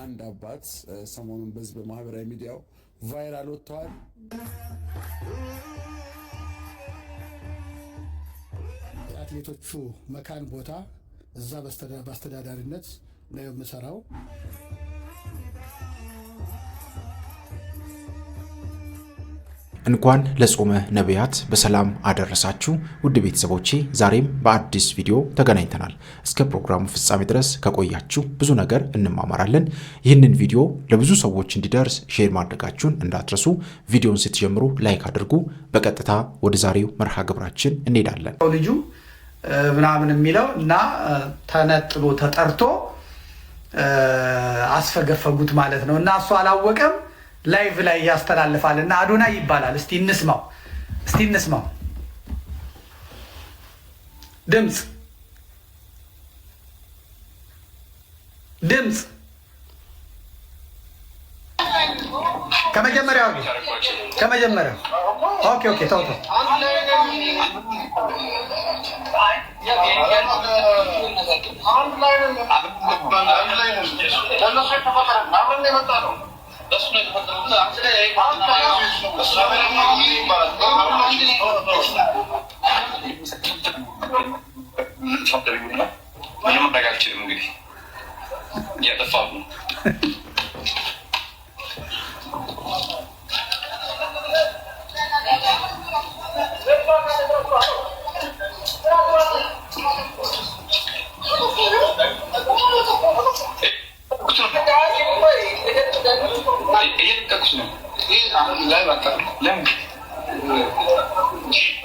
አንድ አባት ሰሞኑን በዚህ በማህበራዊ ሚዲያው ቫይራል ወጥተዋል። የአትሌቶቹ መካን ቦታ እዛ በአስተዳዳሪነት ነው የምሰራው። እንኳን ለጾመ ነቢያት በሰላም አደረሳችሁ ውድ ቤተሰቦቼ። ዛሬም በአዲስ ቪዲዮ ተገናኝተናል። እስከ ፕሮግራሙ ፍጻሜ ድረስ ከቆያችሁ ብዙ ነገር እንማማራለን። ይህንን ቪዲዮ ለብዙ ሰዎች እንዲደርስ ሼር ማድረጋችሁን እንዳትረሱ። ቪዲዮን ስትጀምሩ ላይክ አድርጉ። በቀጥታ ወደ ዛሬው መርሃ ግብራችን እንሄዳለን። ልጁ ምናምን የሚለው እና ተነጥሎ ተጠርቶ አስፈገፈጉት ማለት ነው እና እሱ አላወቀም። ላይቭ ላይ ያስተላልፋል እና አዶናይ ይባላል። እስቲ እንስማው ድምጽ ከመጀመሪያው ኦኬ ተው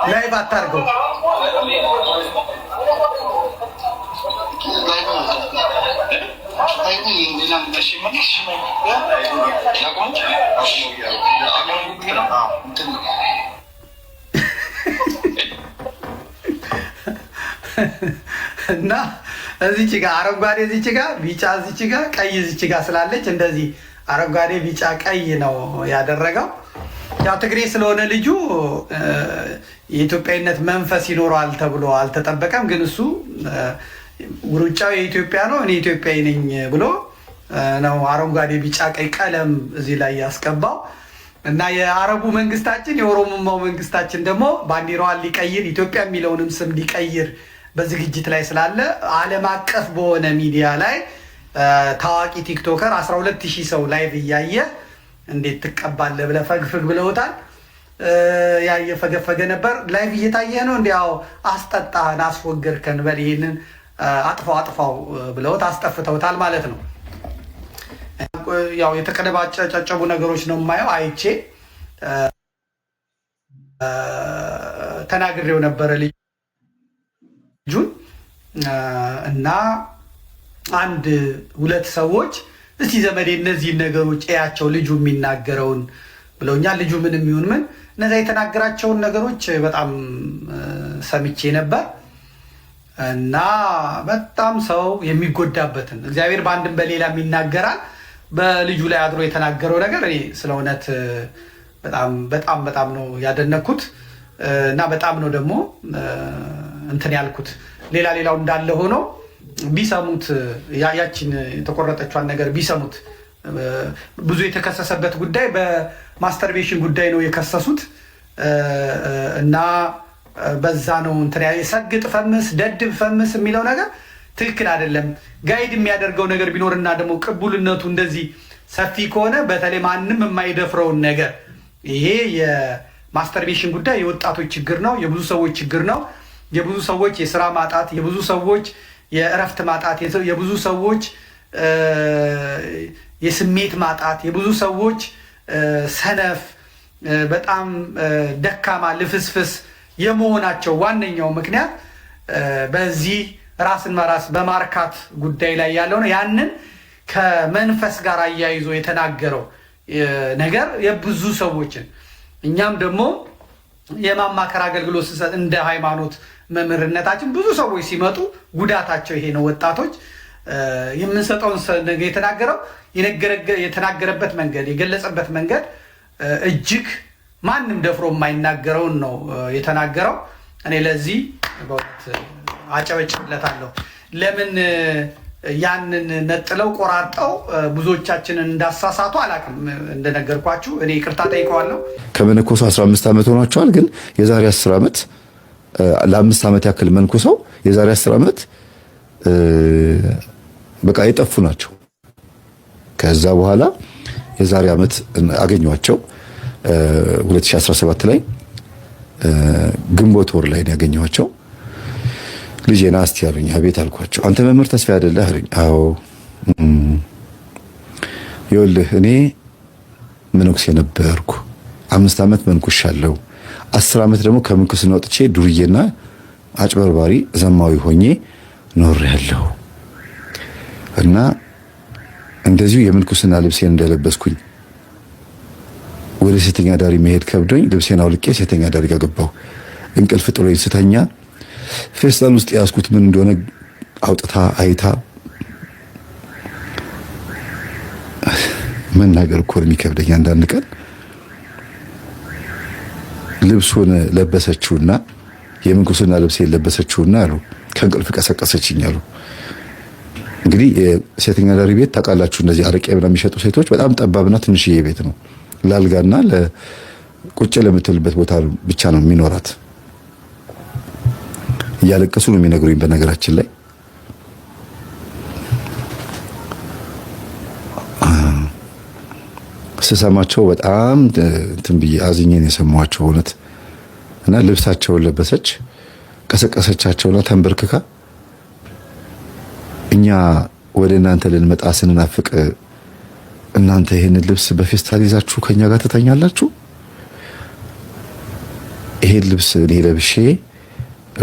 ላይቭ አታርገው። እና እዚች ጋር አረንጓዴ እዚች ጋር ቢጫ እዚች ጋር ቀይ እዚች ጋር ስላለች እንደዚህ አረንጓዴ ቢጫ ቀይ ነው ያደረገው። ያው ትግሬ ስለሆነ ልጁ የኢትዮጵያዊነት መንፈስ ይኖረዋል ተብሎ አልተጠበቀም። ግን እሱ ውርጫው የኢትዮጵያ ነው እኔ ኢትዮጵያዊ ነኝ ብሎ ነው አረንጓዴ ቢጫ ቀይ ቀለም እዚህ ላይ ያስቀባው እና የአረቡ መንግስታችን የኦሮሞማው መንግስታችን ደግሞ ባንዲራዋን ሊቀይር ኢትዮጵያ የሚለውንም ስም ሊቀይር በዝግጅት ላይ ስላለ ዓለም አቀፍ በሆነ ሚዲያ ላይ ታዋቂ ቲክቶከር 12000 ሰው ላይቭ እያየ እንዴት ትቀባለህ ብለህ ፈግፍግ ብለውታል። ያየፈገፈገ ነበር። ላይቭ እየታየ ነው እንዲያው አስጠጣህን አስወገርከን በል ይሄንን አጥፋው ብለውት አስጠፍተውታል ማለት ነው። ያው የተቀደባጨጨቡ ነገሮች ነው የማየው። አይቼ ተናግሬው ነበረ ልጁን እና አንድ ሁለት ሰዎች እስቲ ዘመዴ እነዚህን ነገሮች እያቸው ልጁ የሚናገረውን ብለውኛል። ልጁ ምንም ይሁን ምን እነዛ የተናገራቸውን ነገሮች በጣም ሰምቼ ነበር እና በጣም ሰው የሚጎዳበትን እግዚአብሔር በአንድም በሌላም ይናገራል። በልጁ ላይ አድሮ የተናገረው ነገር እኔ ስለ እውነት በጣም ነው ያደነኩት እና በጣም ነው ደግሞ እንትን ያልኩት። ሌላው እንዳለ ሆኖ ቢሰሙት ያችን የተቆረጠችዋን ነገር ቢሰሙት ብዙ የተከሰሰበት ጉዳይ በማስተርቤሽን ጉዳይ ነው የከሰሱት እና በዛ ነው እንትን ሰግጥ ፈምስ ደድብ ፈምስ የሚለው ነገር ትክክል አይደለም። ጋይድ የሚያደርገው ነገር ቢኖርና ደግሞ ቅቡልነቱ እንደዚህ ሰፊ ከሆነ በተለይ ማንም የማይደፍረውን ነገር ይሄ የማስተርቤሽን ጉዳይ የወጣቶች ችግር ነው፣ የብዙ ሰዎች ችግር ነው። የብዙ ሰዎች የስራ ማጣት፣ የብዙ ሰዎች የእረፍት ማጣት፣ የብዙ ሰዎች የስሜት ማጣት፣ የብዙ ሰዎች ሰነፍ በጣም ደካማ ልፍስፍስ የመሆናቸው ዋነኛው ምክንያት በዚህ ራስን በራስ በማርካት ጉዳይ ላይ ያለው ነው። ያንን ከመንፈስ ጋር አያይዞ የተናገረው ነገር የብዙ ሰዎችን እኛም ደግሞ የማማከር አገልግሎት ስሰጥ እንደ ሃይማኖት መምህርነታችን ብዙ ሰዎች ሲመጡ ጉዳታቸው ይሄ ነው። ወጣቶች የምንሰጠውን የተናገረው የተናገረበት መንገድ የገለጸበት መንገድ እጅግ ማንም ደፍሮ የማይናገረውን ነው የተናገረው። እኔ ለዚህ በእውነት አጨበጭብለታለሁ። ለምን ያንን ነጥለው ቆራርጠው ብዙዎቻችንን እንዳሳሳቱ አላውቅም። እንደነገርኳችሁ እኔ ይቅርታ ጠይቀዋለሁ። ከመነኮሱ 15 ዓመት ሆኗቸዋል። ግን የዛሬ 10 ዓመት ለ5 ዓመት ያክል መንኩሰው የዛሬ 10 ዓመት በቃ የጠፉ ናቸው። ከዛ በኋላ የዛሬ ዓመት አገኘኋቸው 2017 ላይ ግንቦት ወር ላይ ያገኘኋቸው። ልጄና እስቲ ያሉኝ አቤት አልኳቸው። አንተ መምህር ተስፋ አይደለህ አሉኝ። አዎ ይኸውልህ እኔ መነኩሴ ነበርኩ 5 ዓመት መንኩሻለሁ። 10 ዓመት ደግሞ ከምንኩስና ወጥቼ ዱርዬና አጭበርባሪ ዘማዊ ሆኜ ኖሬያለሁ እና እንደዚሁ የምንኩስና ልብሴን እንደለበስኩኝ ወደ ሴተኛ ዳሪ መሄድ ከብዶኝ ልብሴን አውልቄ ሴተኛ ዳሪ ጋር ገባሁ። እንቅልፍ ጥሎኝ ስተኛ ፌስታል ውስጥ ያስኩት ምን እንደሆነ አውጥታ አይታ መናገር እኮ የሚከብደኝ አንዳንድ ቀን ልብሱን ለበሰችውና የምንኩስና ልብሴን ለበሰችውና አሉ ከእንቅልፍ ቀሰቀሰችኝ አሉ። እንግዲህ የሴተኛ ዳሪ ቤት ታውቃላችሁ፣ እንደዚህ አረቄ ምናምን የሚሸጡ ሴቶች በጣም ጠባብና ትንሽዬ ቤት ነው። ላልጋና ለቁጭ ለምትልበት ቦታ ብቻ ነው የሚኖራት። እያለቀሱ ነው የሚነግሩኝ። በነገራችን ላይ ስሰማቸው በጣም እንትን ብዬ አዝኜ ነው የሰማኋቸው እውነት። እና ልብሳቸውን ለበሰች፣ ቀሰቀሰቻቸውና ተንበርክካ እኛ ወደ እናንተ ልንመጣ ስንናፍቅ እናንተ ይሄንን ልብስ በፌስታል ይዛችሁ ከኛ ጋር ትተኛላችሁ? ይሄን ልብስ እኔ ለብሼ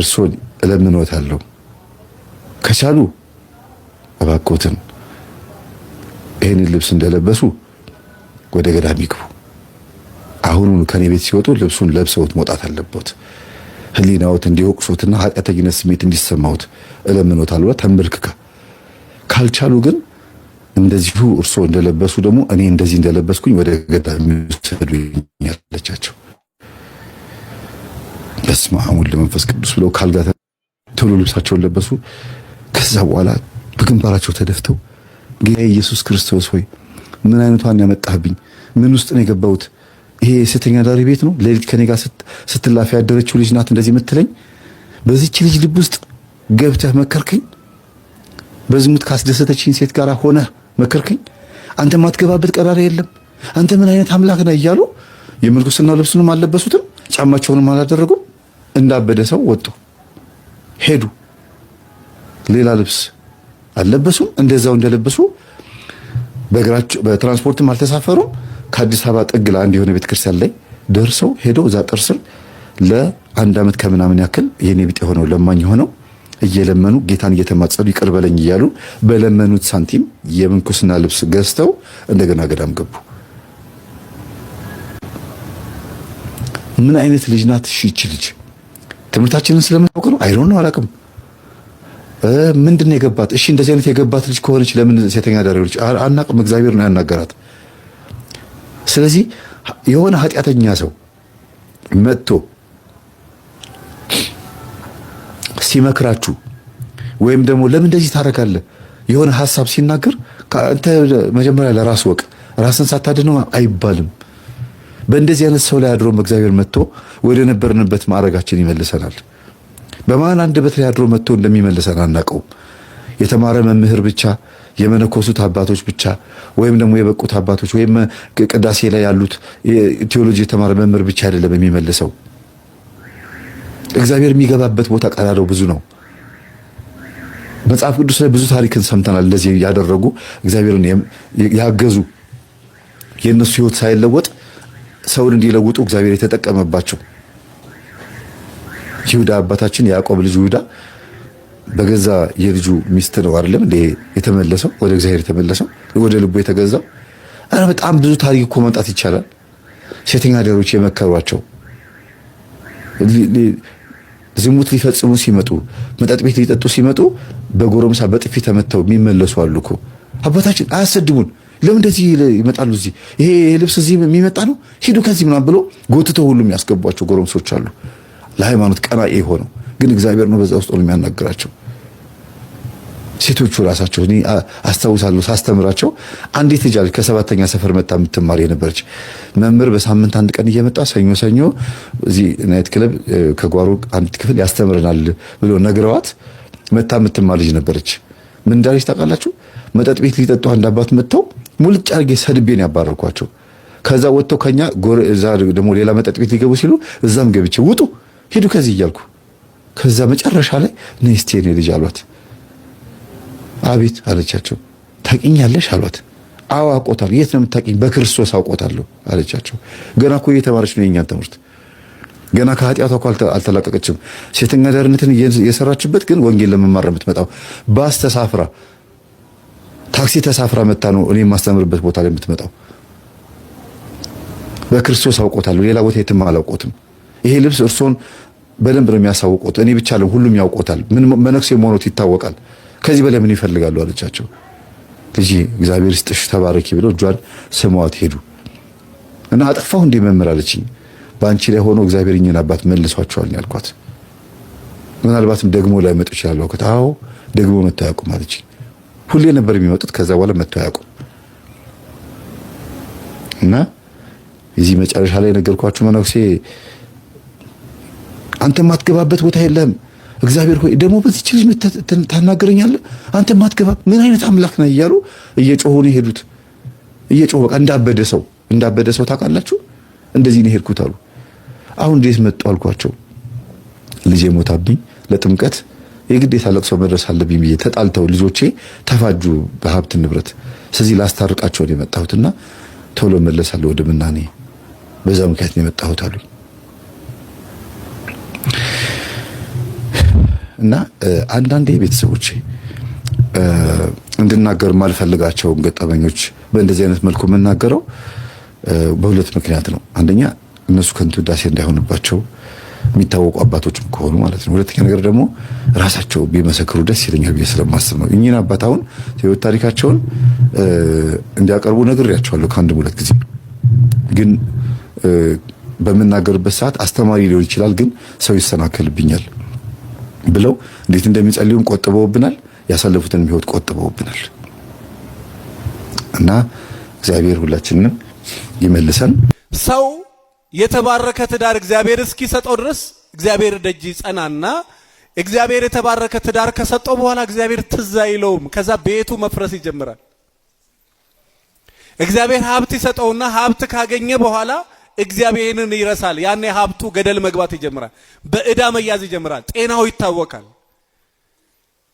እርሶን እለምኖታለሁ፣ ከቻሉ እባክዎትን ይሄንን ልብስ እንደለበሱ ወደ ገዳም ይግቡ። አሁኑን ከኔ ቤት ሲወጡ ልብሱን ለብሰውት መውጣት አለበት። ሕሊናዎት እንዲወቅሱትና ኃጢአተኝነት ስሜት እንዲሰማውት እለምኖታለሁ ተንበርክካ። ካልቻሉ ግን እንደዚሁ እርሶ እንደለበሱ ደግሞ እኔ እንደዚህ እንደለበስኩኝ ወደ ገዳም ይወስዱኝ አለቻቸው። በስመ አብ ወወልድ ወመንፈስ ቅዱስ ብለው ካልጋ ቶሎ ልብሳቸውን ለበሱ። ከዛ በኋላ በግንባራቸው ተደፍተው ጌታ ኢየሱስ ክርስቶስ ሆይ ምን አይነቷን ያመጣህብኝ? ምን ውስጥ ነው የገባሁት? ይሄ ሴተኛ ዳሪ ቤት ነው? ሌሊት ከኔ ጋር ስትላፊ ያደረችው ልጅ ናት እንደዚህ የምትለኝ? በዚህች ልጅ ልብ ውስጥ ገብተህ መከርከኝ? በዝሙት ካስደሰተችኝ ሴት ጋር ሆነህ መከርከኝ? አንተ ማትገባበት ቀዳዳ የለም። አንተ ምን አይነት አምላክ ነህ እያሉ የምንኩስና ልብሱንም አልለበሱትም፣ ጫማቸውንም አላደረጉም። እንዳበደ ሰው ወጡ ሄዱ። ሌላ ልብስ አልለበሱም። እንደዛው እንደለበሱ በእግራቸው በትራንስፖርትም አልተሳፈሩም። ከአዲስ አበባ ጥግ ለአንድ የሆነ ቤተክርስቲያን ላይ ደርሰው ሄደው እዛ ጥርስል ለ1 ዓመት ከምናምን ያክል የኔ ቢጤ ሆነው ለማኝ ሆነው እየለመኑ ጌታን እየተማጸኑ ይቅር በለኝ እያሉ በለመኑት ሳንቲም የምንኩስና ልብስ ገዝተው እንደገና ገዳም ገቡ። ምን አይነት ልጅ ናት እቺ ልጅ? ትምህርታችንን ስለምታውቅ ነው አይሮን ነው አላውቅም። ምንድነው የገባት? እሺ እንደዚህ አይነት የገባት ልጅ ከሆነች ለምን ሴተኛ ዳሪዎች አናውቅም? እግዚአብሔር ነው ያናገራት። ስለዚህ የሆነ ኃጢአተኛ ሰው መጥቶ ሲመክራችሁ ወይም ደግሞ ለምን እንደዚህ ታደርጋለህ የሆነ ሐሳብ ሲናገር አንተ መጀመሪያ ለራስ ወቅ ራስን ሳታድነው አይባልም። በእንደዚህ አይነት ሰው ላይ አድሮ እግዚአብሔር መጥቶ ወደ ነበርንበት ማዕረጋችን ይመልሰናል። በማን አንደበት ላይ አድሮ መጥቶ እንደሚመልሰን አናውቀውም። የተማረ መምህር ብቻ የመነኮሱት አባቶች ብቻ ወይም ደግሞ የበቁት አባቶች ወይም ቅዳሴ ላይ ያሉት ቴዎሎጂ የተማረ መምህር ብቻ አይደለም የሚመልሰው። እግዚአብሔር የሚገባበት ቦታ ቀዳዳው ብዙ ነው። መጽሐፍ ቅዱስ ላይ ብዙ ታሪክን ሰምተናል። እንደዚህ ያደረጉ እግዚአብሔርን ያገዙ የነሱ ሕይወት ሳይለወጥ ሰውን እንዲለውጡ እግዚአብሔር የተጠቀመባቸው። ይሁዳ አባታችን ያዕቆብ ልጅ ይሁዳ በገዛ የልጁ ሚስት ነው አይደለም እንዴ የተመለሰው ወደ እግዚአብሔር የተመለሰው ወደ ልቡ የተገዛው። አረ በጣም ብዙ ታሪክ እኮ ማምጣት ይቻላል። ሴተኛ አዳሪዎች የመከሯቸው ዝሙት ሊፈጽሙ ሲመጡ መጠጥ ቤት ሊጠጡ ሲመጡ በጎረምሳ በጥፊ ተመተው የሚመለሱ አሉ እኮ። አባታችን አያሰድቡን፣ ለምን እንደዚህ ይመጣሉ? እዚህ ይሄ ልብስ እዚህ የሚመጣ ነው፣ ሂዱ ከዚህ ምናምን ብሎ ጎትተው ሁሉም ያስገቧቸው ጎረምሶች አሉ። ለሃይማኖት ቀናኢ ሆነው ግን እግዚአብሔር ነው በዛ ውስጥ ነው የሚያናግራቸው። ሴቶቹ ራሳቸው እኔ አስታውሳለሁ ሳስተምራቸው አንዲት ልጅ አለች ከሰባተኛ ሰፈር መጣ የምትማር የነበረች መምህር በሳምንት አንድ ቀን እየመጣ ሰኞ እዚህ ናይት ክለብ ከጓሮ አንዲት ክፍል ያስተምረናል ብሎ ነግረዋት መጣ የምትማር ልጅ ነበረች። ምን እንዳለች ታውቃላችሁ? መጠጥ ቤት ሊጠጡ አንድ አባት መጥተው ሙልጭ አድርጌ ሰድቤን ያባረርኳቸው። ከዛ ወጥተው ከኛ እዛ ደግሞ ሌላ መጠጥ ቤት ሊገቡ ሲሉ እዛም ገብቼ ውጡ ሄዱ ከዚህ እያልኩ ከዛ መጨረሻ ላይ ነይ እስቲ የኔ ልጅ አሏት። አቤት አለቻቸው። ታውቂኛለሽ አሏት። አዎ አውቆታለሁ። የት ነው የምታውቂኝ? በክርስቶስ አውቆታለሁ አለቻቸው። ገና እኮ እየተማረች ነው የኛን ትምህርት። ገና ከኃጢአቷ እኮ አልተላቀቀችም። ሴተኛ አዳሪነትን እየሰራችበት ግን ወንጌል ለመማር የምትመጣው ባስ ተሳፍራ ታክሲ ተሳፍራ መጣ ነው እኔ የማስተምርበት ቦታ ላይ የምትመጣው። በክርስቶስ አውቆታለሁ፣ ሌላ ቦታ የትም አላውቆትም። ይሄ ልብስ እርሶን በደንብ ነው የሚያሳውቁት። እኔ ብቻ አለም ሁሉም ያውቆታል። ምን መነኩሴ መሆኑት ይታወቃል። ከዚህ በላይ ምን ይፈልጋሉ አለቻቸው። ልጅ እግዚአብሔር ይስጥሽ ተባረኪ ብለው እጇን ስመዋት ሄዱ። እና አጠፋሁ እንደ መምህር አለችኝ። በአንቺ ላይ ሆኖ እግዚአብሔር እኛን አባት መልሷቸዋል ያልኳት። ምናልባትም ደግሞ ላይ መጡ ይችላል አልኳት። አዎ ደግሞ መተው ያውቁም አለችኝ። ሁሌ ነበር የሚመጡት፣ ከዛ በኋላ መተው ያውቁም። እና እዚህ መጨረሻ ላይ ነገርኳችሁ መነኩሴ አንተ ማትገባበት ቦታ የለም። እግዚአብሔር ሆይ ደግሞ በዚህች ልጅ ታናገረኛለህ? አንተ ማትገባ ምን አይነት አምላክ ነህ እያሉ እየጮሁ ነው የሄዱት። እየጮሁ በቃ እንዳበደ ሰው ታውቃላችሁ። እንደዚህ ነው የሄድኩት አሉ። አሁን እንዴት መጡ አልኳቸው። ልጄ ሞታብኝ ለጥምቀት የግዴታ ለቅሶ መድረስ አለብኝ ብዬ ተጣልተው ልጆቼ ተፋጁ በሀብት ንብረት። ስለዚህ ላስታርቃቸው ነው የመጣሁትና ቶሎ መለሳለሁ ወደ ምናኔ፣ በዛ ምክንያት ነው የመጣሁት አሉኝ። እና አንዳንዴ ቤተሰቦቼ እንድናገር ማልፈልጋቸው ገጠመኞች በእንደዚህ አይነት መልኩ የምናገረው በሁለት ምክንያት ነው። አንደኛ እነሱ ከንቱ ዳሴ እንዳይሆንባቸው የሚታወቁ አባቶችም ከሆኑ ማለት ነው። ሁለተኛ ነገር ደግሞ ራሳቸው ቢመሰክሩ ደስ ይለኛል ብዬ ስለማስብ ነው። እኚህን አባት አሁን ህይወት ታሪካቸውን እንዲያቀርቡ ነግሬያቸዋለሁ ከአንድም ሁለት ጊዜ። ግን በምናገርበት ሰዓት አስተማሪ ሊሆን ይችላል፣ ግን ሰው ይሰናከልብኛል ብለው እንዴት እንደሚጸልዩም ቆጥበውብናል፣ ያሳለፉትን ህይወት ቆጥበውብናል። እና እግዚአብሔር ሁላችንንም ይመልሰን። ሰው የተባረከ ትዳር እግዚአብሔር እስኪሰጠው ድረስ እግዚአብሔር ደጅ ይጸናና እግዚአብሔር የተባረከ ትዳር ከሰጠው በኋላ እግዚአብሔር ትዝ አይለውም። ከዛ ቤቱ መፍረስ ይጀምራል። እግዚአብሔር ሀብት ይሰጠውና ሀብት ካገኘ በኋላ እግዚአብሔርን ይረሳል። ያኔ ሀብቱ ገደል መግባት ይጀምራል። በእዳ መያዝ ይጀምራል። ጤናው ይታወቃል።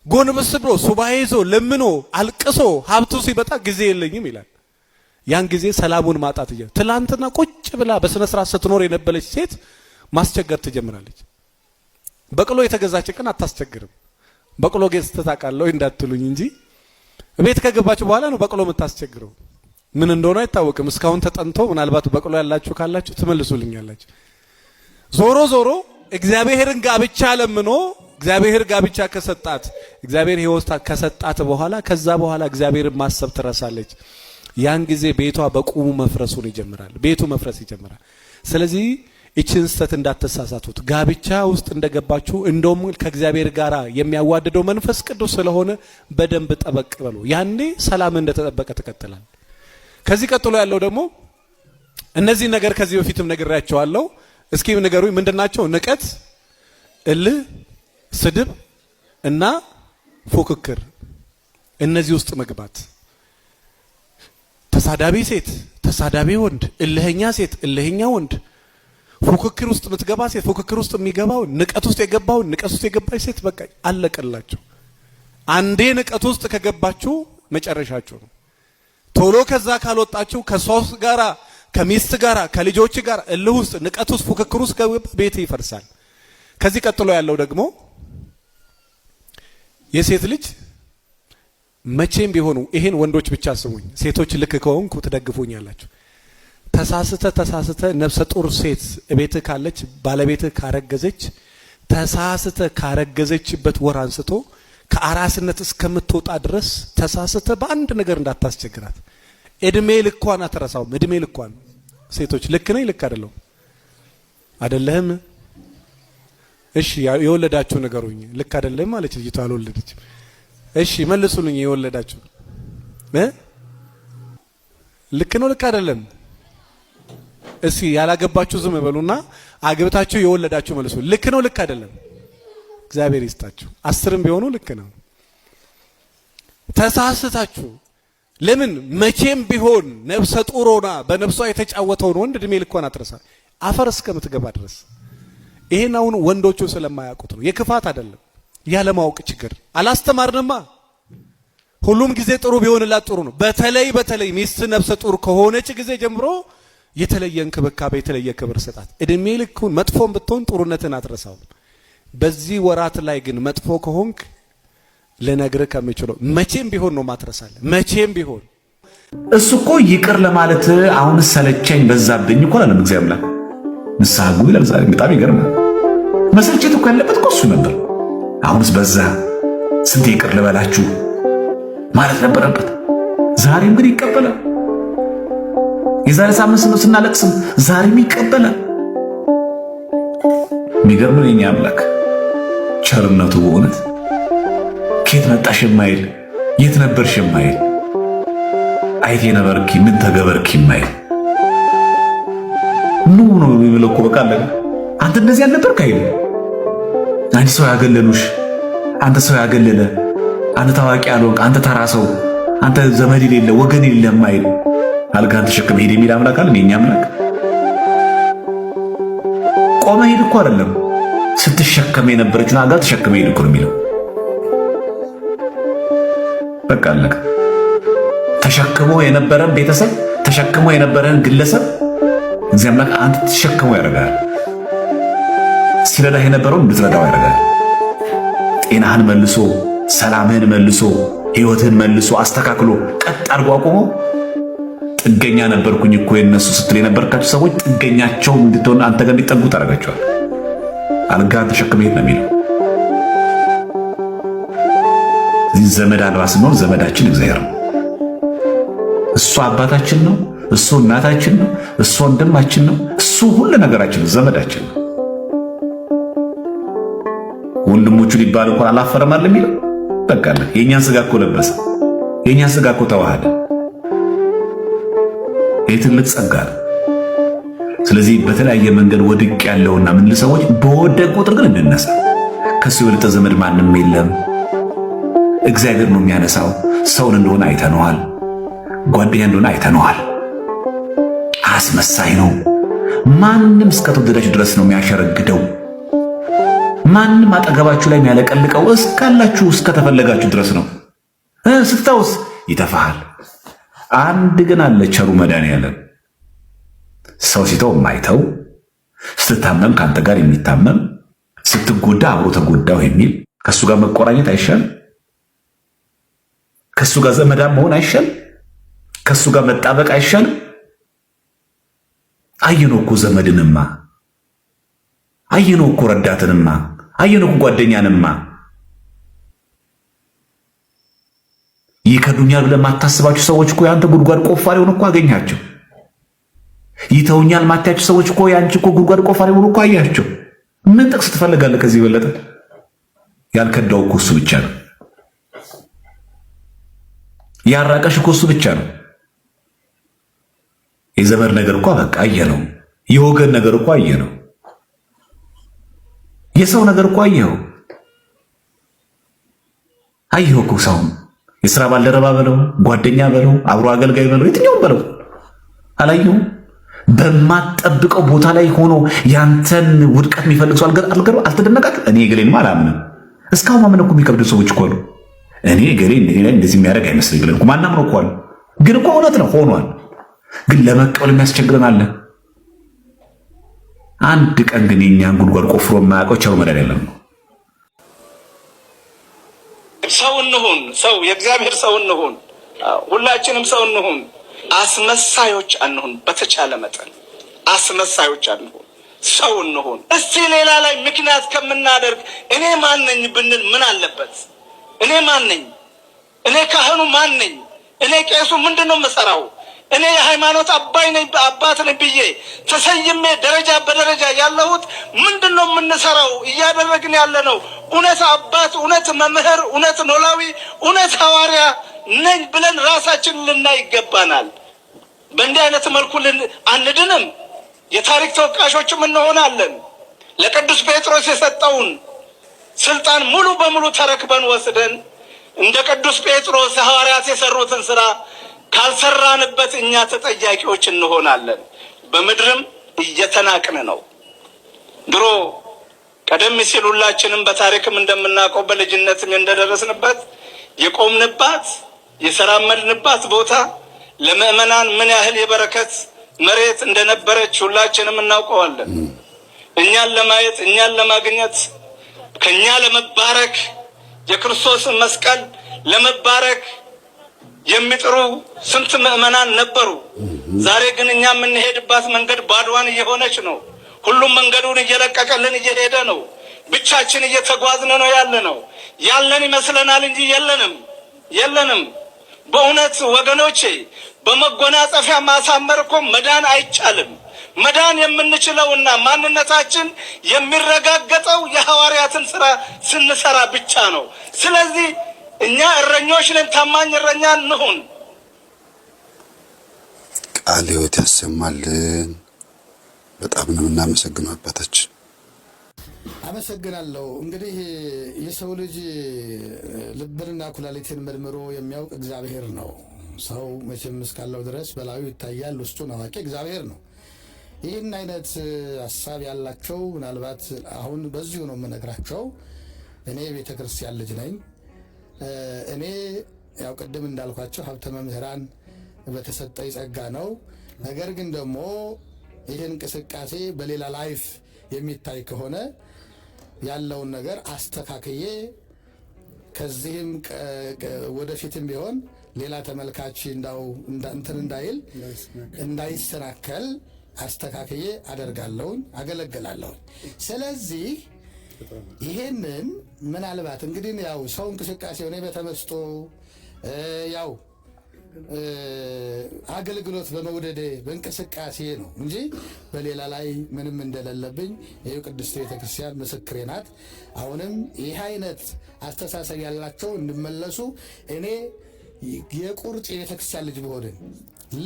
ጎንበስ ብሎ ሱባኤ ይዞ ለምኖ አልቅሶ ሀብቱ ሲበጣ ጊዜ የለኝም ይላል። ያን ጊዜ ሰላሙን ማጣት ይጀምራል። ትላንትና ቁጭ ብላ በስነ ስርዓት ስትኖር የነበረች ሴት ማስቸገር ትጀምራለች። በቅሎ የተገዛች ቀን አታስቸግርም። በቅሎ ገዝተ ታውቃለህ እንዳትሉኝ እንጂ ቤት ከገባች በኋላ ነው በቅሎ የምታስቸግረው። ምን እንደሆነ አይታወቅም። እስካሁን ተጠንቶ ምናልባት በቅሎ ያላችሁ ካላችሁ ትመልሱልኛላችሁ። ዞሮ ዞሮ እግዚአብሔርን ጋብቻ ለምኖ እግዚአብሔር ጋብቻ ከሰጣት እግዚአብሔር ሕይወት ከሰጣት በኋላ ከዛ በኋላ እግዚአብሔርን ማሰብ ትረሳለች። ያን ጊዜ ቤቷ በቁሙ መፍረሱን ይጀምራል። ቤቱ መፍረስ ይጀምራል። ስለዚህ እቺን ስተት እንዳትሳሳቱት። ጋብቻ ውስጥ እንደገባችሁ እንደውም ከእግዚአብሔር ጋር የሚያዋድደው መንፈስ ቅዱስ ስለሆነ በደንብ ጠበቅ በሉ። ያኔ ሰላም እንደተጠበቀ ትቀጥላል። ከዚህ ቀጥሎ ያለው ደግሞ እነዚህ ነገር ከዚህ በፊትም ነግሬያቸዋለሁ። እስኪ ንገሩኝ ምንድናቸው? ንቀት፣ እልህ፣ ስድብ እና ፉክክር። እነዚህ ውስጥ መግባት ተሳዳቢ ሴት፣ ተሳዳቢ ወንድ፣ እልህኛ ሴት፣ እልህኛ ወንድ፣ ፉክክር ውስጥ የምትገባ ሴት፣ ፉክክር ውስጥ የሚገባው፣ ንቀት ውስጥ የገባው፣ ንቀት ውስጥ የገባች ሴት በቃ አለቀላችሁ። አንዴ ንቀት ውስጥ ከገባችሁ መጨረሻችሁ ነው። ቶሎ ከዛ ካልወጣችሁ ከሷስ ጋራ ከሚስት ጋራ ከልጆች ጋር እልህ ውስጥ ንቀት ውስጥ ፉክክር ውስጥ ቤት ይፈርሳል። ከዚህ ቀጥሎ ያለው ደግሞ የሴት ልጅ መቼም ቢሆኑ ይሄን ወንዶች ብቻ ስሙኝ፣ ሴቶች ልክ ከሆንኩ ትደግፉኛላችሁ። ተሳስተ ነፍሰ ጡር ሴት ቤትህ ካለች ባለቤትህ ካረገዘች ተሳስተ ካረገዘችበት ወር አንስቶ ከአራስነት እስከምትወጣ ድረስ ተሳስተ በአንድ ነገር እንዳታስቸግራት። እድሜ ልኳን አትረሳውም። እድሜ ልኳን ሴቶች ልክ ነኝ ልክ አይደለም አይደለም? እሺ የወለዳችሁ ነገሩኝ። ልክ አይደለም ማለት ልጅቷ አልወለደችም። እሺ መልሱልኝ። የወለዳችሁ ልክ ነው ልክ አይደለም? እስኪ ያላገባችሁ ዝም በሉና አግብታችሁ የወለዳችሁ መልሱ። ልክ ነው ልክ አይደለም? እግዚአብሔር ይስጣችሁ። 10ም ቢሆኑ ልክ ነው። ተሳስታችሁ ለምን መቼም ቢሆን ነፍሰ ጡር ሆና በነፍሷ የተጫወተውን ወንድ እድሜ ልኳን አትረሳ አፈር እስከምትገባ ድረስ። ይሄን አሁን ወንዶቹ ስለማያውቁት ነው። የክፋት አይደለም፣ ያለማወቅ ችግር። አላስተማርንማ። ሁሉም ጊዜ ጥሩ ቢሆንላት ጥሩ ነው። በተለይ ሚስት ነፍሰ ጡር ከሆነች ጊዜ ጀምሮ የተለየ እንክብካቤ፣ የተለየ ክብር ስጣት። እድሜ ልኩን መጥፎም ብትሆን ጥሩነትን አትረሳው። በዚህ ወራት ላይ ግን መጥፎ ከሆንክ ለነግርህ ከምችለው መቼም ቢሆን ነው ማትረሳለ። መቼም ቢሆን እሱ እኮ ይቅር ለማለት አሁን ሰለቸኝ በዛብኝ እኮ አላለም እግዚአብሔር። ንስሐ ግቡ ይላል ዛሬ። በጣም ይገርማል። መሰልቸት እኮ ያለበት እኮ እሱ ነበር። አሁንስ በዛ። ስንት ይቅር ልበላችሁ ማለት ነበረበት። ዛሬም ግን ይቀበላል። የዛሬ ሳምንት ስናለቅስም ዛሬም ይቀበላል። የሚገርም ነው የኛ አምላክ ቸርነቱ በእውነት ከየት መጣሽ የማይል የት ነበርሽ የማይል አይቴ ነበርኪ ምን ተገበርኪ የማይል ነው የሚለው እኮ። በቃ አለ አንተ እንደዚህ አልነበርክ አይደል? አንቺ ሰው ያገለሉሽ፣ አንተ ሰው ያገለለ፣ አንተ ታዋቂ ያልሆንክ፣ አንተ ተራ ሰው፣ አንተ ዘመድ የሌለ ወገን የሌለ የማይል አልጋን ተሸክመ ሄድ የሚል አምላክ አለ። የኛ አምላክ ቆመ ሄድ እኮ አይደለም፣ ስትሸከመ የነበረችውን አልጋ ተሸክመ ሄድ እኮ ነው የሚለው። በቃ አለቀ። ተሸክሞ የነበረን ቤተሰብ፣ ተሸክሞ የነበረን ግለሰብ እግዚአብሔር አምላክ አንተ ተሸክሞ ያደርጋል። ሲረዳህ የነበረውን እንድትረዳው ያደርጋል። ጤናህን መልሶ፣ ሰላምህን መልሶ፣ ህይወትህን መልሶ አስተካክሎ ቀጥ አድርጎ አቁሞ ጥገኛ ነበርኩኝ እኮ የነሱ ስትል የነበርካቸው ሰዎች ጥገኛቸው እንድትሆን አንተ ጋር እንዲጠጉ ታደርጋቸዋል። አልጋን ተሸክመህ ሄድ ነው የሚለው። እዚህ ዘመድ አልባ ስንሆን ዘመዳችን እግዚአብሔር ነው። እሱ አባታችን ነው፣ እሱ እናታችን ነው፣ እሱ ወንድማችን ነው፣ እሱ ሁሉ ነገራችን ነው፣ ዘመዳችን ነው። ወንድሞቹ ሊባል እንኳን አላፈረም አለ የሚለው። በቃ የእኛን ስጋ እኮ ለበሰ፣ የእኛን ስጋ እኮ ተዋሃደ። ይህ ትልቅ ጸጋ ነው። ስለዚህ በተለያየ መንገድ ወድቅ ያለውና ምን ሰዎች በወደቅ ቁጥር ግን እንነሳ። ከሱ የበለጠ ዘመድ ማንም የለም። እግዚአብሔር ነው የሚያነሳው። ሰውን እንደሆነ አይተነዋል፣ ጓደኛ እንደሆነ አይተነዋል። አስመሳይ ነው። ማንም እስከተወደዳችሁ ድረስ ነው የሚያሸረግደው። ማንም አጠገባችሁ ላይ የሚያለቀልቀው እስካላችሁ እስከተፈለጋችሁ ድረስ ነው። ስትታውስ ይተፋሃል። አንድ ግን አለ ቸሩ መድኃኒዓለም፣ ሰው ሲተው የማይተው፣ ስትታመም ከአንተ ጋር የሚታመም፣ ስትጎዳ አብሮ ተጎዳው የሚል። ከእሱ ጋር መቆራኘት አይሻል? ከእሱ ጋር ዘመዳም መሆን አይሻል? ከእሱ ጋር መጣበቅ አይሻልም? አየነው እኮ ዘመድንማ፣ አየነው እኮ ረዳትንማ፣ አየነው እኮ ጓደኛንማ። ይከዱኛል ብለህ ማታስባችሁ ሰዎች እኮ ያንተ ጉድጓድ ቆፋሪ ሆኖ እኮ አገኛቸው። ይተውኛል ማታያችሁ ሰዎች እኮ ያንቺ እኮ ጉድጓድ ቆፋሪ ሆኖ እኮ አያቸው። ምን ጥቅስ ትፈልጋለህ ከዚህ በለጠ? ያልከዳው እኮ እሱ ብቻ ነው። ያራቀሽ እኮ እሱ ብቻ ነው። የዘመድ ነገር እኮ በቃ አየነው። የወገን ነገር እኮ አየነው። የሰው ነገር እኮ አየኸው እኮ ሰው የሥራ ባልደረባ በለው፣ ጓደኛ በለው፣ አብሮ አገልጋይ በለው፣ የትኛውም በለው አላየሁም። በማትጠብቀው ቦታ ላይ ሆኖ ያንተን ውድቀት የሚፈልግ ሰው አልተደነቃችሁ? እኔ ገሌን አላምንም። እስካሁን ማመን እኮ የሚከብድ ሰዎች እኮ አሉ። እኔ ገሌ እንደዚህ የሚያደርግ አይመስለኝ ብለን እኮ ማናምነው እኮ አሉ። ግን እኮ እውነት ነው ሆኗል። ግን ለመቀበል የሚያስቸግረን አለ። አንድ ቀን ግን የኛን ጉድጓድ ቆፍሮ የማያውቀው ቸሩ መድኃኒዓለም ነው። ሰው እንሁን፣ ሰው የእግዚአብሔር ሰው እንሁን፣ ሁላችንም ሰው እንሁን። አስመሳዮች አንሁን። በተቻለ መጠን አስመሳዮች አንሁን፣ ሰው እንሁን። እስቲ ሌላ ላይ ምክንያት ከምናደርግ እኔ ማን ነኝ ብንል ምን አለበት? እኔ ማን ነኝ? እኔ ካህኑ ማን ነኝ? እኔ ቄሱ ምንድነው የምሰራው? እኔ የሃይማኖት አባት ነኝ ብዬ ተሰይሜ ደረጃ በደረጃ ያለሁት ምንድነው የምንሰራው እያደረግን ያለነው? እውነት አባት፣ እውነት መምህር፣ እውነት ኖላዊ፣ እውነት ሐዋርያ ነኝ ብለን ራሳችንን ልናይ ይገባናል። በእንዲህ አይነት መልኩ አንድንም የታሪክ ተወቃሾችም እንሆናለን። ለቅዱስ ጴጥሮስ የሰጠውን ስልጣን ሙሉ በሙሉ ተረክበን ወስደን እንደ ቅዱስ ጴጥሮስ ሐዋርያት የሰሩትን ስራ ካልሰራንበት እኛ ተጠያቂዎች እንሆናለን። በምድርም እየተናቅን ነው። ድሮ ቀደም ሲል ሁላችንም በታሪክም እንደምናውቀው በልጅነትም እንደደረስንበት የቆምንባት የሰራመድንባት ቦታ ለምእመናን ምን ያህል የበረከት መሬት እንደነበረች ሁላችንም እናውቀዋለን። እኛን ለማየት እኛን ለማግኘት ከኛ ለመባረክ የክርስቶስን መስቀል ለመባረክ የሚጥሩ ስንት ምእመናን ነበሩ። ዛሬ ግን እኛ የምንሄድባት መንገድ ባድዋን እየሆነች ነው። ሁሉም መንገዱን እየለቀቀልን እየሄደ ነው። ብቻችን እየተጓዝን ነው ያለን ይመስለናል እንጂ የለንም። በእውነት ወገኖቼ በመጎናጸፊያ ማሳመር እኮ መዳን አይቻልም። መዳን የምንችለውና ማንነታችን የሚረጋገጠው የሐዋርያትን ስራ ስንሰራ ብቻ ነው። ስለዚህ እኛ እረኞች ነን፣ ታማኝ እረኛ እንሁን። ቃለ ሕይወት ያሰማልን። በጣም ነው እናመሰግነው አባታችን። አመሰግናለሁ። እንግዲህ የሰው ልጅ ልብንና ኩላሊትን መርምሮ የሚያውቅ እግዚአብሔር ነው። ሰው መቼም እስካለው ድረስ በላዩ ይታያል፣ ውስጡን አዋቂ እግዚአብሔር ነው። ይህን አይነት ሀሳብ ያላቸው ምናልባት አሁን በዚሁ ነው የምነግራቸው። እኔ ቤተ ክርስቲያን ልጅ ነኝ። እኔ ያው ቅድም እንዳልኳቸው ሀብተ መምህራን በተሰጠኝ ጸጋ ነው። ነገር ግን ደግሞ ይህን እንቅስቃሴ በሌላ ላይፍ የሚታይ ከሆነ ያለውን ነገር አስተካክዬ ከዚህም ወደፊትም ቢሆን ሌላ ተመልካች እንትን እንዳይል እንዳይሰናከል አስተካክዬ አደርጋለሁኝ፣ አገለግላለሁኝ። ስለዚህ ይሄንን ምናልባት እንግዲህ ያው ሰው እንቅስቃሴ ሆነ በተመስጦ ያው አገልግሎት በመውደዴ በእንቅስቃሴ ነው እንጂ በሌላ ላይ ምንም እንደሌለብኝ ይሄው ቅድስት ቤተክርስቲያን ምስክሬ ናት። አሁንም ይህ አይነት አስተሳሰብ ያላቸው እንድመለሱ እኔ የቁርጥ የቤተክርስቲያን ልጅ ብሆንን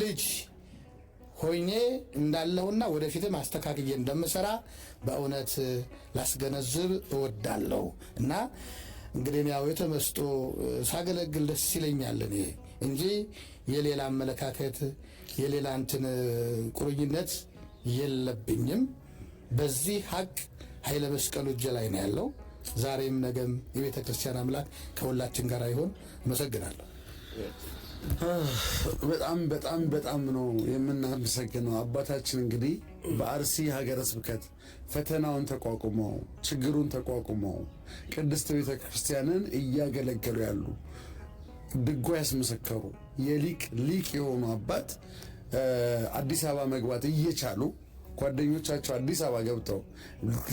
ልጅ ሆኜ እንዳለሁና ወደፊትም አስተካክዬ እንደምሰራ በእውነት ላስገነዝብ እወዳለሁ። እና እንግዲህ ያው የተመስጦ ሳገለግል ደስ ይለኛል እኔ እንጂ የሌላ አመለካከት የሌላ እንትን ቁርኝነት የለብኝም። በዚህ ሀቅ ኃይለ መስቀሉ እጄ ላይ ነው ያለው። ዛሬም ነገም የቤተ ክርስቲያን አምላክ ከሁላችን ጋር ይሁን። አመሰግናለሁ። በጣም ነው የምናመሰግነው አባታችን። እንግዲህ በአርሲ ሀገረ ስብከት ፈተናውን ተቋቁመው ችግሩን ተቋቁመው ቅድስት ቤተ ክርስቲያንን እያገለገሉ ያሉ ድጓ ያስመሰከሩ ሊቅ የሆኑ አባት አዲስ አበባ መግባት እየቻሉ ጓደኞቻቸው አዲስ አበባ ገብተው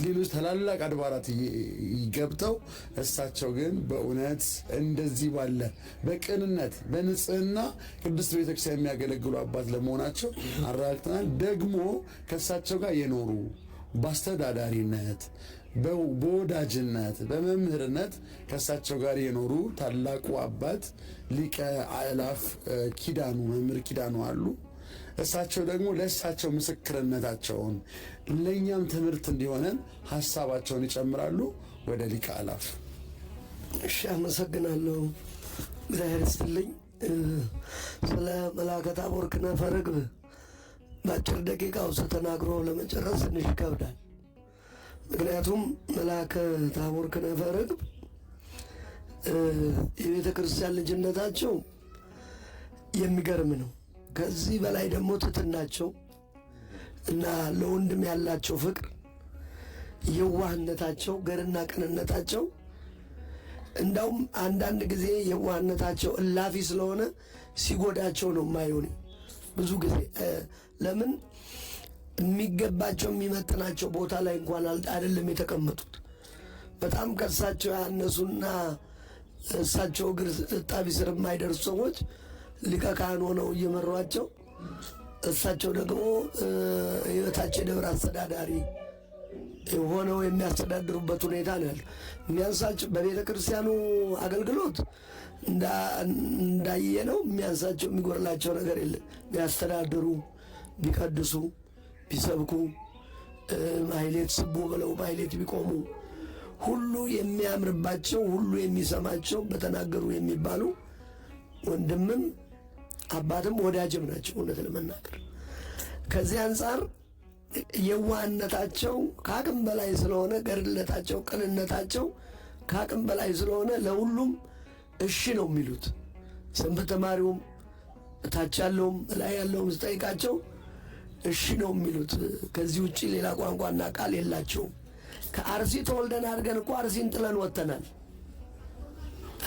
ሌሎች ታላላቅ አድባራት ገብተው እሳቸው ግን በእውነት እንደዚህ ባለ በቅንነት በንጽህና ቅድስት ቤተክርስቲያን የሚያገለግሉ አባት ለመሆናቸው አረጋግጠናል። ደግሞ ከእሳቸው ጋር የኖሩ በአስተዳዳሪነት በወዳጅነት በመምህርነት ከእሳቸው ጋር የኖሩ ታላቁ አባት ሊቀ አእላፍ ኪዳኑ መምህር ኪዳኑ አሉ። እሳቸው ደግሞ ለእሳቸው ምስክርነታቸውን ለእኛም ትምህርት እንዲሆነን ሀሳባቸውን ይጨምራሉ። ወደ ሊቀ አእላፍ። እሺ፣ አመሰግናለሁ። እግዚአብሔር ይስጥልኝ። ስለ መልአከ ታቦር ክነፈ ርግብ በአጭር ደቂቃ ውስጥ ተናግሮ ለመጨረስ ትንሽ ይከብዳል። ምክንያቱም መልአከ ታቦር ክነፈ ርግብ የቤተ ክርስቲያን ልጅነታቸው የሚገርም ነው። ከዚህ በላይ ደግሞ ትሕትናቸው እና ለወንድም ያላቸው ፍቅር፣ የዋህነታቸው፣ ገርና ቅንነታቸው እንዳውም አንዳንድ ጊዜ የዋህነታቸው እላፊ ስለሆነ ሲጎዳቸው ነው የማይሆን ብዙ ጊዜ ለምን የሚገባቸው የሚመጥናቸው ቦታ ላይ እንኳን አይደለም የተቀመጡት። በጣም ከእሳቸው ያነሱና እሳቸው እግር እጣቢ ስር የማይደርሱ ሰዎች ሊቀ ካህን ሆነው እየመሯቸው እሳቸው ደግሞ የበታች ደብር አስተዳዳሪ ሆነው የሚያስተዳድሩበት ሁኔታ ነው ያለው። የሚያንሳቸው በቤተ ክርስቲያኑ አገልግሎት እንዳየነው የሚያንሳቸው የሚጎርላቸው ነገር የለም። ቢያስተዳድሩ፣ ቢቀድሱ፣ ቢሰብኩ፣ ማህሌት ስቡ ብለው ማህሌት ቢቆሙ ሁሉ የሚያምርባቸው ሁሉ የሚሰማቸው በተናገሩ የሚባሉ ወንድምም አባትም ወዳጅም ናቸው። እውነት ለመናገር ከዚህ አንጻር የዋህነታቸው ከአቅም በላይ ስለሆነ፣ ገርነታቸው፣ ቅንነታቸው ከአቅም በላይ ስለሆነ ለሁሉም እሺ ነው የሚሉት። ሰንበት ተማሪውም እታች ያለውም ላይ ያለውም ስጠይቃቸው እሺ ነው የሚሉት። ከዚህ ውጭ ሌላ ቋንቋና ቃል የላቸውም። ከአርሲ ተወልደን አድርገን እኮ አርሲን ጥለን ወጥተናል።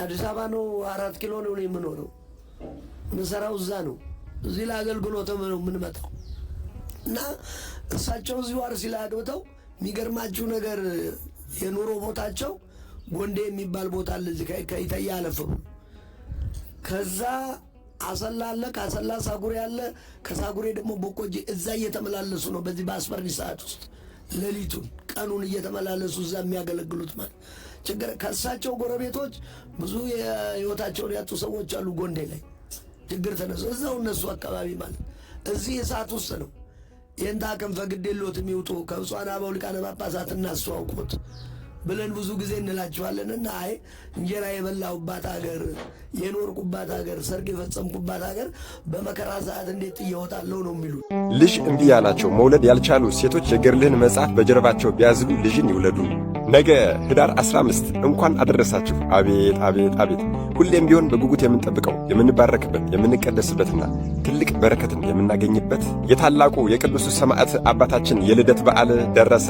አዲስ አበባ ነው 4 ኪሎ ነው የምኖረው። ምሰራው እዛ ነው። እዚህ ለአገልግሎት ነው የምንመጣው እና እሳቸው እዚሁ አርሲ ላይ አግብተው የሚገርማችሁ ነገር የኑሮ ቦታቸው ጎንዴ የሚባል ቦታ አለ እዚህ ከኢተያ አለፈ። ከዛ አሰላ አለ፣ ከአሰላ ሳጉሬ አለ፣ ከሳጉሬ ደግሞ ቦቆጂ። እዛ እየተመላለሱ ነው በዚህ በአስፈሪ ሰዓት ውስጥ ሌሊቱን ቀኑን እየተመላለሱ እዛ የሚያገለግሉት ማለት ችግር። ከእሳቸው ጎረቤቶች ብዙ የህይወታቸውን ያጡ ሰዎች አሉ። ጎንዴ ላይ ችግር ተነሱ እዛው እነሱ አካባቢ ማለት እዚህ እሳት ውስጥ ነው። የእንታ ክንፈ ግዴሎት የሚውጡ ከብፁዓን አበው ሊቃነ ጳጳሳት እናስተዋውቁት ብለን ብዙ ጊዜ እንላቸዋለንና አይ እንጀራ የበላሁባት ሀገር የኖርኩባት ሀገር ሰርግ የፈጸምኩባት ሀገር በመከራ ሰዓት እንዴት እየወጣለሁ ነው የሚሉ። ልጅ እምቢ ያላቸው መውለድ ያልቻሉ ሴቶች የገድልህን መጽሐፍ በጀርባቸው ቢያዝሉ ልጅን ይውለዱ። ነገ ህዳር 15 እንኳን አደረሳችሁ። አቤት አቤት አቤት! ሁሌም ቢሆን በጉጉት የምንጠብቀው የምንባረክበት የምንቀደስበትና ትልቅ በረከትን የምናገኝበት የታላቁ የቅዱሱ ሰማዕት አባታችን የልደት በዓል ደረሰ።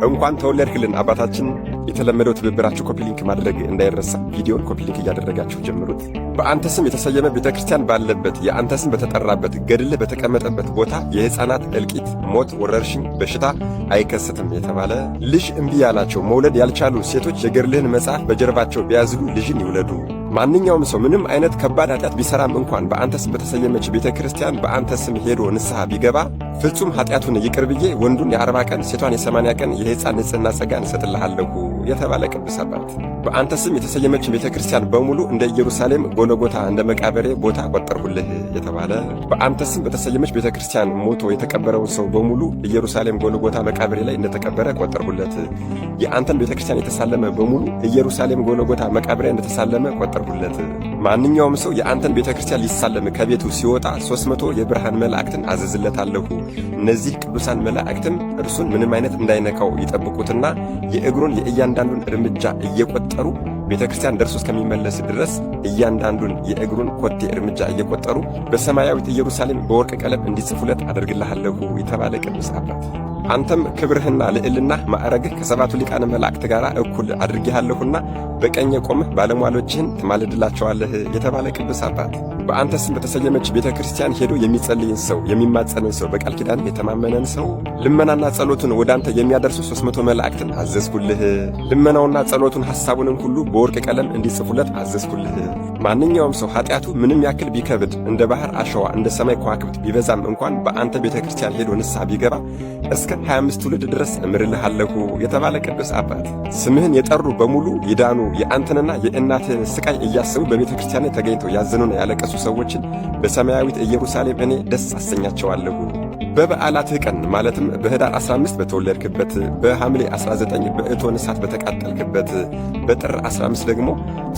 እንኳን ተወለድክልን አባታችን። የተለመደው ትብብራችሁ ኮፒሊንክ ማድረግ እንዳይረሳ። ቪዲዮን ኮፒሊንክ እያደረጋችሁ ጀምሩት። በአንተ ስም የተሰየመ ቤተክርስቲያን ባለበት የአንተ ስም በተጠራበት ገድልህ በተቀመጠበት ቦታ የሕፃናት እልቂት፣ ሞት፣ ወረርሽኝ፣ በሽታ አይከሰትም የተባለ ልጅ እምቢ ያላቸው መውለድ ያልቻሉ ሴቶች የገድልህን መጽሐፍ በጀርባቸው ቢያዝሉ ልጅን ይውለዱ። ማንኛውም ሰው ምንም አይነት ከባድ ኃጢአት ቢሰራም እንኳን በአንተ ስም በተሰየመች ቤተክርስቲያን በአንተ ስም ሄዶ ንስሐ ቢገባ ፍጹም ኃጢአቱን ይቅር ብዬ ወንዱን የ40 ቀን ሴቷን የ80 ቀን የሕፃን ንጽሕና ጸጋን እሰጥልሃለሁ የተባለ ቅዱስ አባት። በአንተ ስም የተሰየመች ቤተክርስቲያን በሙሉ እንደ ኢየሩሳሌም ጎልጎታ እንደ መቃብሬ ቦታ ቆጠርሁልህ የተባለ። በአንተ ስም በተሰየመች ቤተክርስቲያን ሞቶ የተቀበረውን ሰው በሙሉ ኢየሩሳሌም ጎልጎታ መቃብሬ ላይ እንደተቀበረ ቆጠርሁለት። የአንተን ቤተክርስቲያን የተሳለመ በሙሉ ኢየሩሳሌም ጎልጎታ መቃብሬ እንደተሳለመ ቆጠርሁለት። ማንኛውም ሰው የአንተን ቤተክርስቲያን ሊሳለም ከቤቱ ሲወጣ 300 የብርሃን መላእክትን አዘዝለታለሁ። እነዚህ ቅዱሳን መላእክትም እርሱን ምንም አይነት እንዳይነካው ይጠብቁትና የእግሩን የእያንዳንዱን እርምጃ እየቆጠሩ ቤተክርስቲያን ደርሶ እስከሚመለስ ድረስ እያንዳንዱን የእግሩን ኮቴ እርምጃ እየቆጠሩ በሰማያዊት ኢየሩሳሌም በወርቅ ቀለም እንዲጽፉለት አደርግልሃለሁ የተባለ ቅዱስ አባት። አንተም ክብርህና ልዕልናህ ማዕረግህ ከሰባቱ ሊቃነ መላእክት ጋር እኩል አድርጌሃለሁና በቀኝ ቆመህ ባለሟሎችህን ትማልድላቸዋለህ የተባለ ቅዱስ አባት። በአንተ ስም በተሰየመች ቤተክርስቲያን ሄዶ የሚጸልይን ሰው የሚማጸንን ሰው በቃል ኪዳን የተማመነን ሰው ልመናና ጸሎቱን ወደ አንተ የሚያደርሱ 300 መላእክትን አዘዝኩልህ። ልመናውና ጸሎቱን ሐሳቡንም ሁሉ በወርቅ ቀለም እንዲጽፉለት አዘዝኩልህ። ማንኛውም ሰው ኃጢአቱ ምንም ያክል ቢከብድ እንደ ባህር አሸዋ እንደ ሰማይ ከዋክብት ቢበዛም እንኳን በአንተ ቤተክርስቲያን ሄዶ ንስሐ ቢገባ እስከ 25 ትውልድ ድረስ እምርልሃለሁ የተባለ ቅዱስ አባት። ስምህን የጠሩ በሙሉ ይዳኑ። የአንተንና የእናትህን ስቃይ እያሰቡ በቤተ ክርስቲያን ላይ ተገኝተው ያዘኑና ያለቀሱ ሰዎችን በሰማያዊት ኢየሩሳሌም እኔ ደስ አሰኛቸዋለሁ። በበዓላትህ ቀን ማለትም በህዳር 15 በተወለድክበት፣ በሐምሌ 19 በእቶነ እሳት በተቃጠልክበት፣ በጥር 15 ደግሞ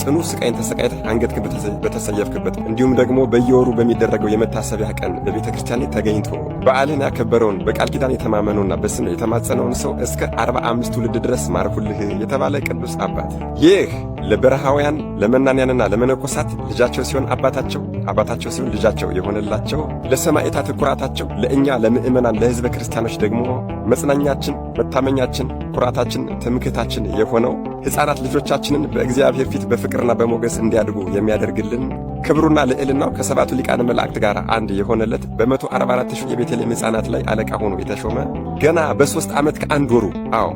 ጽኑ ስቃይን ተሰቃይተህ አንገትህን በተሰየፍክበት እንዲሁም ደግሞ በየወሩ በሚደረገው የመታሰቢያ ቀን በቤተ ክርስቲያን ላይ ተገኝቶ በዓልህን ያከበረውን በቃል ኪዳን የተማመነውና በስም የተማጸነውን ሰው እስከ 45 ትውልድ ድረስ ማርኩልህ የተባለ ቅዱስ አባት። ይህ ለበረሃውያን ለመናንያንና ለመነኮሳት ልጃቸው ሲሆን አባታቸው፣ አባታቸው ሲሆን ልጃቸው የሆነላቸው፣ ለሰማዕታት ኩራታቸው፣ ለእኛ ለምእመናን ለሕዝበ ክርስቲያኖች ደግሞ መጽናኛችን፣ መታመኛችን፣ ኩራታችን፣ ትምክህታችን የሆነው ሕፃናት ልጆቻችንን በእግዚአብሔር ፊት በፍቅርና በሞገስ እንዲያድጉ የሚያደርግልን ክብሩና ልዕልናው ከሰባቱ ሊቃነ መላእክት ጋር አንድ የሆነለት በ144,000 የቤተልሔም ሕፃናት ላይ አለቃ ሆኖ የተሾመ ገና በ3 ዓመት ከአንድ ወሩ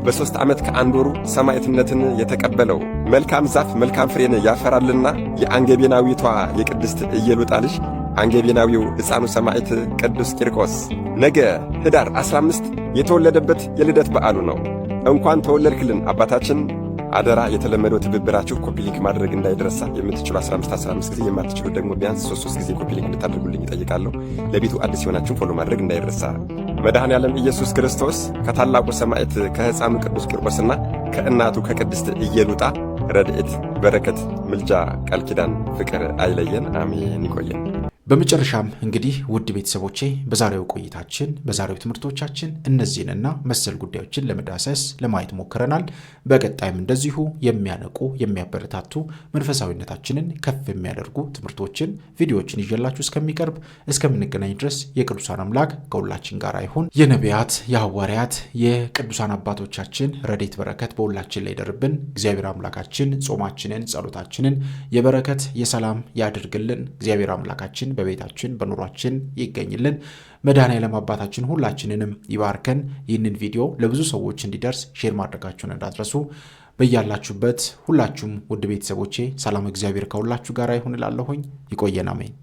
በ3 ዓመት ከአንድ ወሩ ሰማዕትነትን የተቀበለው መልካም ዛፍ መልካም ፍሬን ያፈራልና የአንገቤናዊቷ የቅድስት ኢየሉጣ ልጅ አንጌቤናዊው ሕፃኑ ሰማዕት ቅዱስ ቂርቆስ ነገ ህዳር 15 የተወለደበት የልደት በዓሉ ነው። እንኳን ተወለድክልን አባታችን። አደራ የተለመደው ትብብራችሁ ኮፒ ሊንክ ማድረግ እንዳይደረሳ። የምትችሉ 15 ጊዜ የማትችሉ ደግሞ ቢያንስ 3 ጊዜ ኮፒ ሊንክ እንድታደርጉልኝ እጠይቃለሁ። ለቤቱ አዲስ የሆናችሁ ፎሎ ማድረግ እንዳይረሳ። መድኃኔ ዓለም ኢየሱስ ክርስቶስ ከታላቁ ሰማዕት ከሕፃኑ ቅዱስ ቂርቆስና ከእናቱ ከቅድስት ኢየሉጣ ረድኤት፣ በረከት፣ ምልጃ፣ ቃል ኪዳን፣ ፍቅር አይለየን። አሜን። ይቆየን። በመጨረሻም እንግዲህ ውድ ቤተሰቦቼ በዛሬው ቆይታችን በዛሬው ትምህርቶቻችን እነዚህንና መሰል ጉዳዮችን ለመዳሰስ ለማየት ሞክረናል። በቀጣይም እንደዚሁ የሚያነቁ የሚያበረታቱ መንፈሳዊነታችንን ከፍ የሚያደርጉ ትምህርቶችን ቪዲዮዎችን ይዤላችሁ እስከምንገናኝ ድረስ የቅዱሳን አምላክ ከሁላችን ጋር ይሁን። የነቢያት የሐዋርያት የቅዱሳን አባቶቻችን ረድኤት በረከት በሁላችን ላይ ይደርብን። እግዚአብሔር አምላካችን ጾማችንን ጸሎታችንን የበረከት የሰላም ያድርግልን። እግዚአብሔር አምላካችን በቤታችን በኑሯችን ይገኝልን። መድኃኔዓለም አባታችን ሁላችንንም ይባርከን። ይህንን ቪዲዮ ለብዙ ሰዎች እንዲደርስ ሼር ማድረጋችሁን እንዳትረሱ። በያላችሁበት ሁላችሁም ውድ ቤተሰቦቼ ሰላም እግዚአብሔር ከሁላችሁ ጋር ይሁን እላለሁኝ። ይቆየን። አሜን።